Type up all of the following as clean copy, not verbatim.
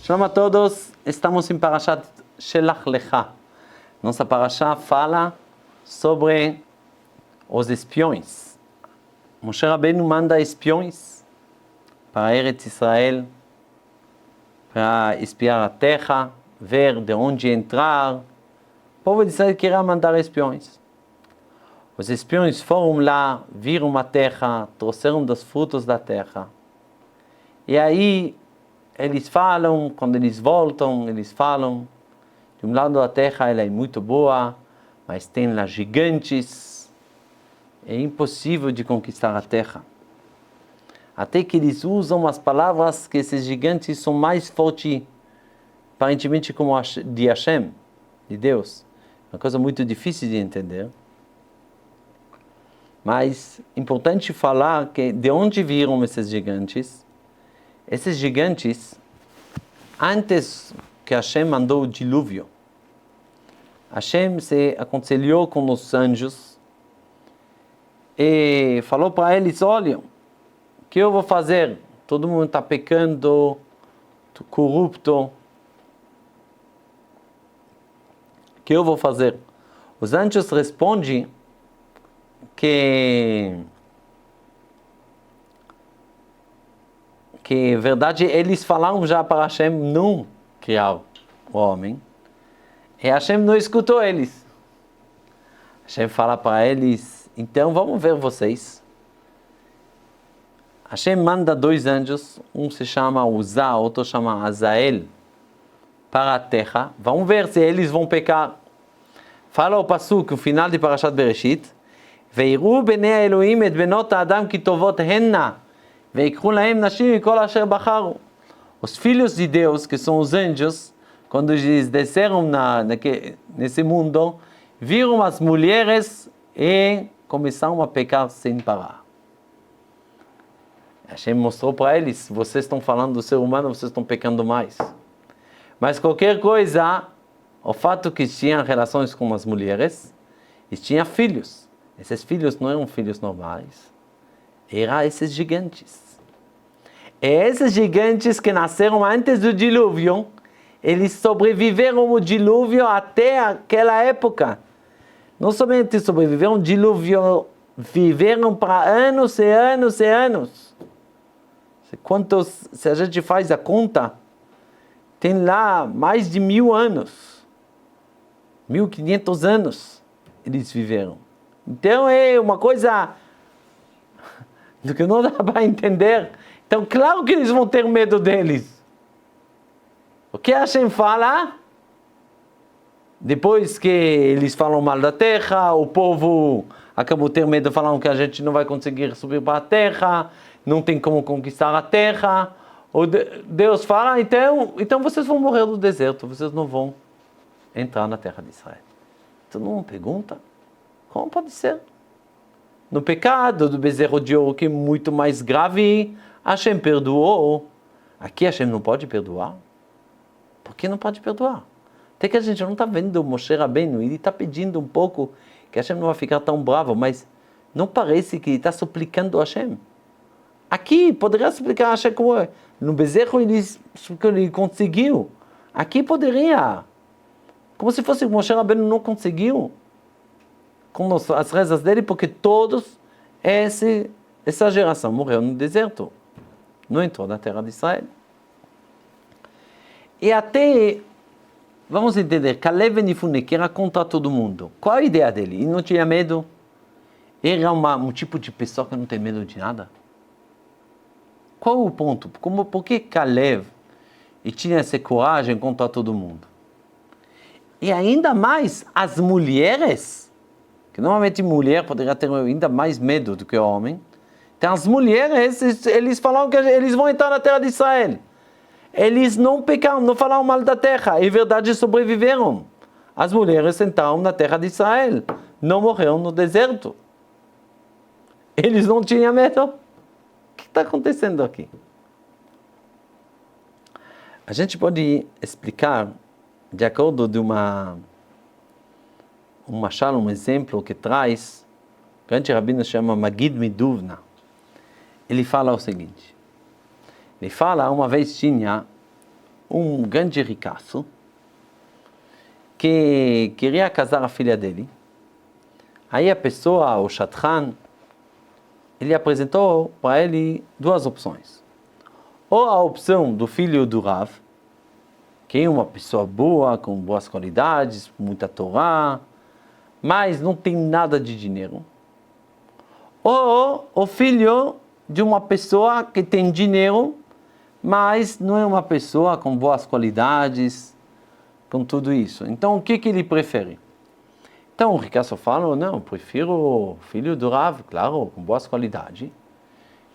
Shalom a todos, estamos em Parashat Shelach Lecha. Nossa Parashá fala sobre os espiões. Moshe Rabbeinu manda espiões para Eretz Israel, para espiar a terra, ver de onde entrar. O povo de Israel queria mandar espiões. Os espiões foram lá, viram a terra, trouxeram dos frutos da terra. E aí eles falam, quando eles voltam, eles falam, de um lado da terra ela é muito boa, mas tem lá gigantes, é impossível de conquistar a terra. Até que eles usam as palavras que esses gigantes são mais fortes, aparentemente como de Hashem, de Deus. Uma coisa muito difícil de entender. Mas importante falar que de onde viram esses gigantes? Esses gigantes, antes que Hashem mandou o dilúvio, Hashem se aconselhou com os anjos e falou para eles: olha, o que eu vou fazer? Todo mundo está pecando, corrupto. O que eu vou fazer? Os anjos respondem que verdade, eles falaram já para Hashem não criar o homem, e Hashem não escutou eles. Hashem fala para eles: então vamos ver vocês. Hashem manda dois anjos, um se chama Uzá, outro se chama Azael, para a terra. Vamos ver se eles vão pecar. Fala o Pasuk, o final de Parashat Bereshit: Veiru bnei Elohim et benot Adam ki tovot henna. Os filhos de Deus, que são os anjos, quando eles desceram nesse mundo, viram as mulheres e começaram a pecar sem parar. Hashem mostrou para eles: vocês estão falando do ser humano, vocês estão pecando mais. Mas qualquer coisa, o fato que tinham relações com as mulheres, e tinham filhos. Esses filhos não eram filhos normais, eram esses gigantes. E esses gigantes que nasceram antes do dilúvio, eles sobreviveram ao dilúvio até aquela época. Não somente sobreviveram ao dilúvio, viveram para anos e anos e anos. Se a gente faz a conta, tem lá mais de 1000 anos. 1500 anos eles viveram. Então é uma coisa do que não dá para entender. Então, claro que eles vão ter medo deles. O que Hashem fala? Depois que eles falam mal da terra, o povo acabou ter medo, falando que a gente não vai conseguir subir para a terra, não tem como conquistar a terra. Deus fala: então vocês vão morrer no deserto, vocês não vão entrar na terra de Israel. Então não pergunta, como pode ser? No pecado do bezerro de ouro, que é muito mais grave, Hashem perdoou. Aqui Hashem não pode perdoar? Por que não pode perdoar? Até que a gente não está vendo o Moshe Rabbeinu, ele está pedindo um pouco que Hashem não vai ficar tão bravo, mas não parece que ele está suplicando a Hashem. Aqui poderia suplicar a Hashem como é. No bezerro ele conseguiu. Aqui poderia. Como se fosse o Moshe Rabbeinu não conseguiu. Com as rezas dele, porque todos essa geração morreu no deserto. Não entrou na terra de Israel. E até, vamos entender, Kalev ben Yefune, que era contra todo mundo. Qual a ideia dele? Ele não tinha medo? Era um tipo de pessoa que não tem medo de nada? Qual o ponto? Por que Kalev tinha essa coragem contra todo mundo? E ainda mais, as mulheres, que normalmente mulher poderia ter ainda mais medo do que o homem. Então as mulheres, eles falaram que eles vão entrar na terra de Israel. Eles não pecaram, não falaram mal da terra. Em verdade sobreviveram. As mulheres entraram na terra de Israel. Não morreram no deserto. Eles não tinham medo. O que está acontecendo aqui? A gente pode explicar de acordo de um exemplo que traz, o grande rabino chama Magid Miduvna. Ele fala o seguinte: ele fala, uma vez tinha um grande ricaço que queria casar a filha dele. Aí a pessoa, o Shadchan, ele apresentou para ele duas opções. Ou a opção do filho do Rav, que é uma pessoa boa, com boas qualidades, muita Torá, mas não tem nada de dinheiro. Ou o filho de uma pessoa que tem dinheiro, mas não é uma pessoa com boas qualidades, com tudo isso. Então, o que ele prefere? Então, o ricaço fala, não, eu prefiro o filho do Rav, claro, com boas qualidades.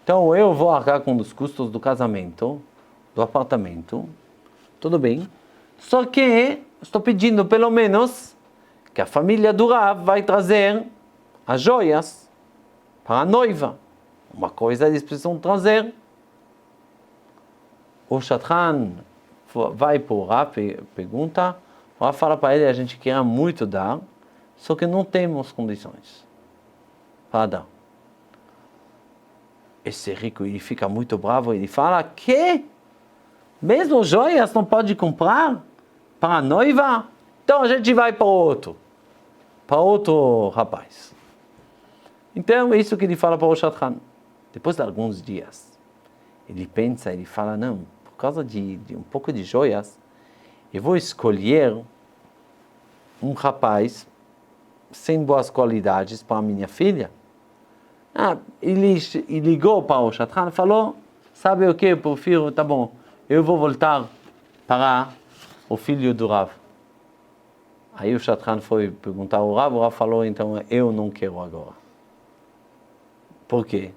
Então, eu vou arcar com os custos do casamento, do apartamento, tudo bem. Só que estou pedindo, pelo menos, que a família do Rav vai trazer as joias para a noiva. Uma coisa eles precisam trazer. O Shadchan vai para o Rav e pergunta, o Rav fala para ele, a gente quer muito dar, só que não temos condições para dar. Esse rico, ele fica muito bravo, ele fala, que? Mesmo joias não pode comprar para a noiva? Então a gente vai para outro rapaz. Então é isso que ele fala para o Shadchan. Depois de alguns dias, ele pensa, ele fala, não, por causa de um pouco de joias, eu vou escolher um rapaz sem boas qualidades para a minha filha. Ele ligou para o Shadchan e falou, sabe o que, eu prefiro, tá bom, eu vou voltar para o filho do Rav. Aí o Shadchan foi perguntar ao Rav, o Rav falou, então eu não quero agora. Por quê?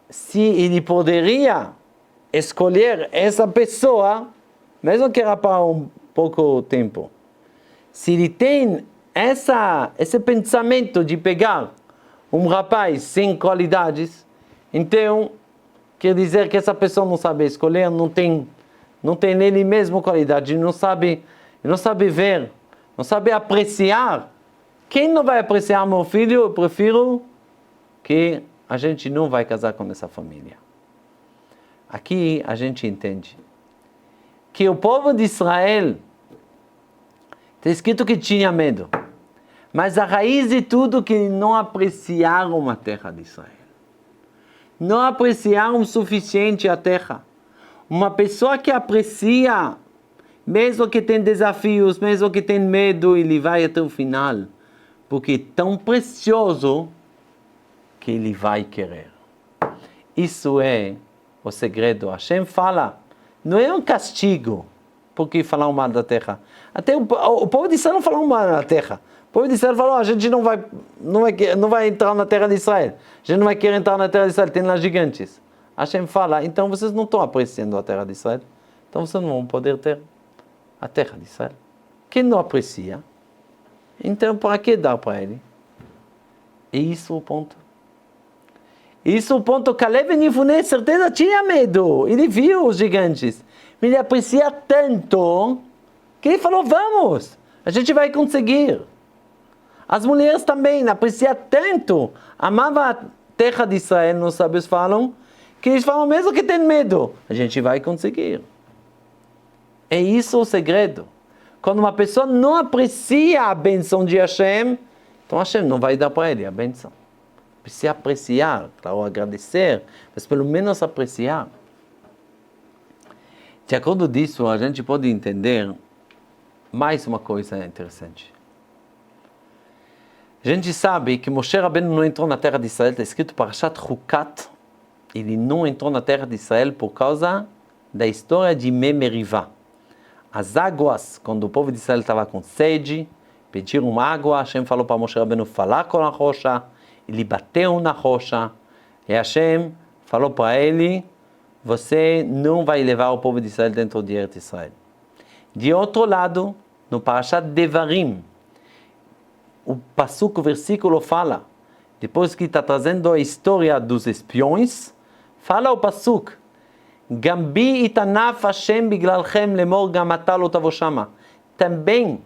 Se ele poderia escolher essa pessoa, mesmo que era para um pouco tempo, se ele tem esse pensamento de pegar um rapaz sem qualidades, então quer dizer que essa pessoa não sabe escolher, não tem nele mesmo qualidade, não sabe ver, não sabe apreciar. Quem não vai apreciar meu filho? Eu prefiro que a gente não vai casar com essa família. Aqui a gente entende que o povo de Israel, está escrito que tinha medo, mas a raiz de tudo que não apreciaram a terra de Israel. Não apreciaram o suficiente a terra. Uma pessoa que aprecia, mesmo que tem desafios, mesmo que tem medo, ele vai até o final, porque é tão precioso que ele vai querer. Isso é o segredo. Hashem fala, não é um castigo porque falaram mal da terra. Até o povo de Israel não falou mal da terra. O povo de Israel falou, a gente não vai entrar na terra de Israel. A gente não vai querer entrar na terra de Israel, tem lá gigantes. Hashem fala, então vocês não estão apreciando a terra de Israel. Então vocês não vão poder ter a terra de Israel. Quem não aprecia, então para que dar para ele? E isso é o ponto. Isso é o ponto. Caleb e Yefuné, certeza, tinha medo. Ele viu os gigantes. Ele aprecia tanto que ele falou, vamos, a gente vai conseguir. As mulheres também apreciam tanto, amavam a terra de Israel, os sábios falam, que eles falam, mesmo que tem medo, a gente vai conseguir. É isso o segredo. Quando uma pessoa não aprecia a benção de Hashem, então Hashem não vai dar para ele a benção. Precisa apreciar, claro, agradecer, mas pelo menos apreciar. De acordo disso, a gente pode entender mais uma coisa interessante. A gente sabe que Moshe Rabbeinu não entrou na terra de Israel, está escrito Parashat Chukat, ele não entrou na terra de Israel por causa da história de Merivá. As águas, quando o povo de Israel estava com sede, pediram água, Hashem falou para Moshe Rabbeinu falar com a rocha, ele bateu na rocha, e Hashem falou para ele, você não vai levar o povo de Israel dentro de Eretz Israel. De outro lado, no Parashat Devarim, o passuco, o versículo fala, depois que está trazendo a história dos espiões, fala o passuco, Gambi itanaf Hashem biglalchem lemor gamatal otavoshama. Também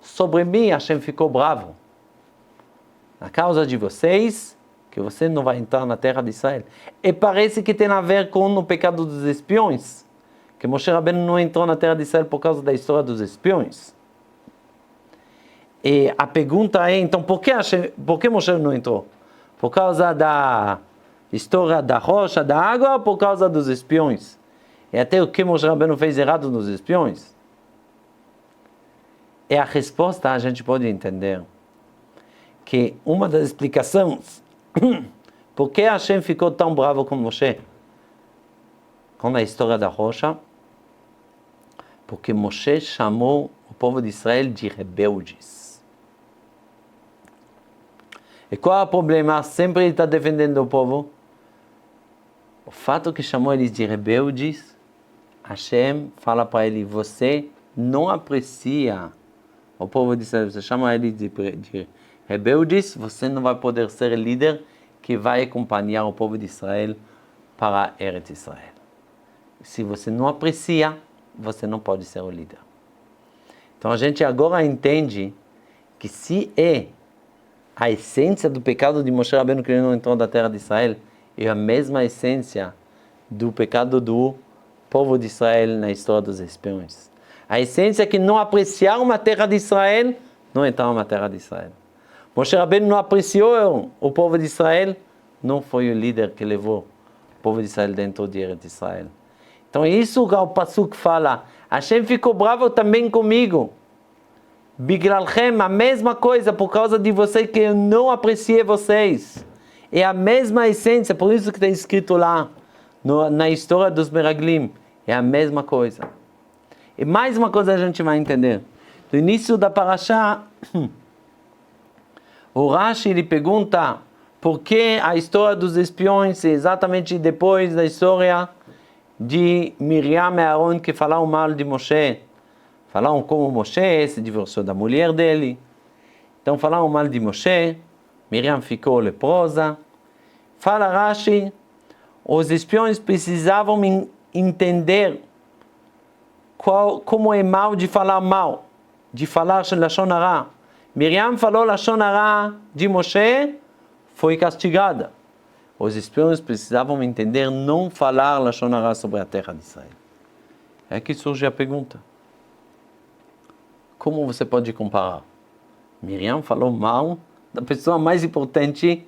sobre mim Hashem ficou bravo. Na causa de vocês, que você não vai entrar na terra de Israel. E parece que tem a ver com o pecado dos espiões. que Moshe Rabbeinu não entrou na terra de Israel por causa da história dos espiões. E a pergunta é, então, por que Moshe não entrou? Por causa da história da rocha, da água, ou por causa dos espiões? E até o que Moshe Rabbeinu fez errado nos espiões? E a resposta a gente pode entender que uma das explicações por que Hashem ficou tão bravo com Moshe, com a história da rocha, porque Moshe chamou o povo de Israel de rebeldes. E qual é o problema? Sempre ele está defendendo o povo. O fato que chamou eles de rebeldes, Hashem fala para ele, você não aprecia o povo de Israel, você chama eles de rebeldes, você não vai poder ser líder que vai acompanhar o povo de Israel para Eretz Israel. Se você não aprecia, você não pode ser o líder. Então a gente agora entende que se é a essência do pecado de Moshe Rabbeinu que ele não entrou da terra de Israel, é a mesma essência do pecado do povo de Israel na história dos espiões. A essência é que não apreciaram a terra de Israel, não entraram na terra de Israel. Moshe Rabbeinu não apreciou o povo de Israel, não foi o líder que levou o povo de Israel dentro de Eretz Israel. Então é isso que o Pasuk fala. Hashem ficou bravo também comigo. Biglalchem, a mesma coisa, por causa de vocês que eu não apreciei vocês. É a mesma essência, por isso que está escrito lá, na história dos Meraglim. É a mesma coisa. E mais uma coisa a gente vai entender. No início da Parashá, o Rashi ele pergunta por que a história dos espiões é exatamente depois da história de Miriam e Aaron que falaram mal de Moshe. Falaram como Moshe se divorciou da mulher dele. Então falaram mal de Moshe. Miriam ficou leprosa. Fala Rashi, os espiões precisavam entender como é mal, de falar Lashon Hara. Miriam falou Lashon Hara de Moshe, foi castigada. Os espiões precisavam entender não falar Lashon Hara sobre a terra de Israel. É aqui que surge a pergunta. Como você pode comparar? Miriam falou mal da pessoa mais importante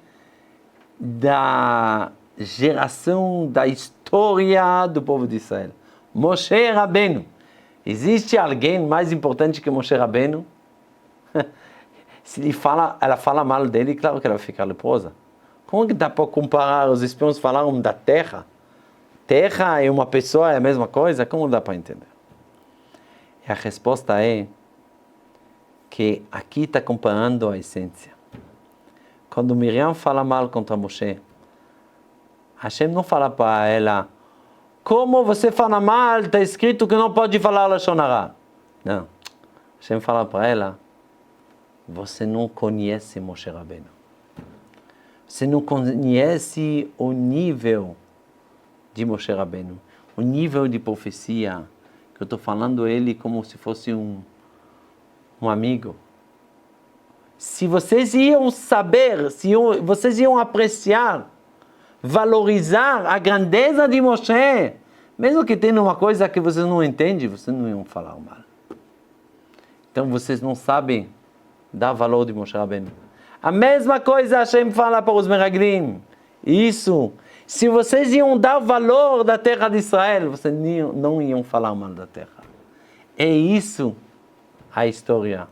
da geração, da história do povo de Israel. Moshe Rabbeinu. Existe alguém mais importante que Moshe Rabbeinu? Se ela fala mal dele, claro que ela vai ficar leprosa. Como que dá para comparar? Os espiões falaram da terra. Terra e uma pessoa é a mesma coisa? Como dá para entender? E a resposta é que aqui está comparando a essência. Quando Miriam fala mal contra Moshe, Hashem não fala para ela, como você fala mal, está escrito que não pode falar Lashon Hara. Não. Hashem fala para ela, você não conhece Moshe Rabbeinu. Você não conhece o nível de Moshe Rabbeinu, o nível de profecia, que eu estou falando ele como se fosse um amigo. Se vocês iam saber, vocês iam apreciar, valorizar a grandeza de Moshe, mesmo que tenha uma coisa que vocês não entendem, vocês não iam falar mal. Então vocês não sabem dar valor de Moshe Rabbeinu. A mesma coisa Hashem fala para os Meraglim. Isso. Se vocês iam dar valor da terra de Israel, vocês não iam falar mal da terra. É isso a história.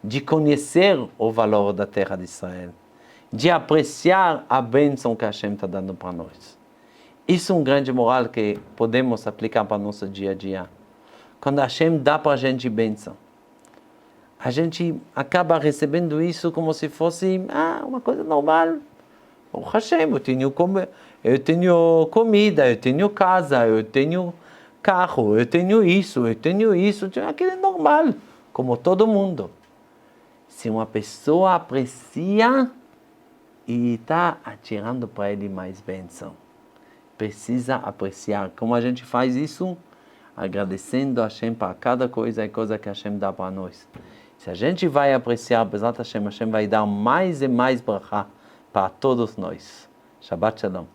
De conhecer o valor da terra de Israel. De apreciar a bênção que Hashem está dando para nós. Isso é um grande moral que podemos aplicar para o nosso dia a dia. Quando Hashem dá para a gente bênção, a gente acaba recebendo isso como se fosse uma coisa normal. O Hashem, eu tenho comida, eu tenho casa, eu tenho carro, eu tenho isso, aquilo é normal, como todo mundo. Se uma pessoa aprecia e está atirando para ele mais bênção, precisa apreciar. Como a gente faz isso? Agradecendo a Hashem para cada coisa e coisa que Hashem dá para nós. Se a gente vai apreciar, Bezat Hashem, Hashem vai dar mais e mais brachá para todos nós. Shabbat Shalom.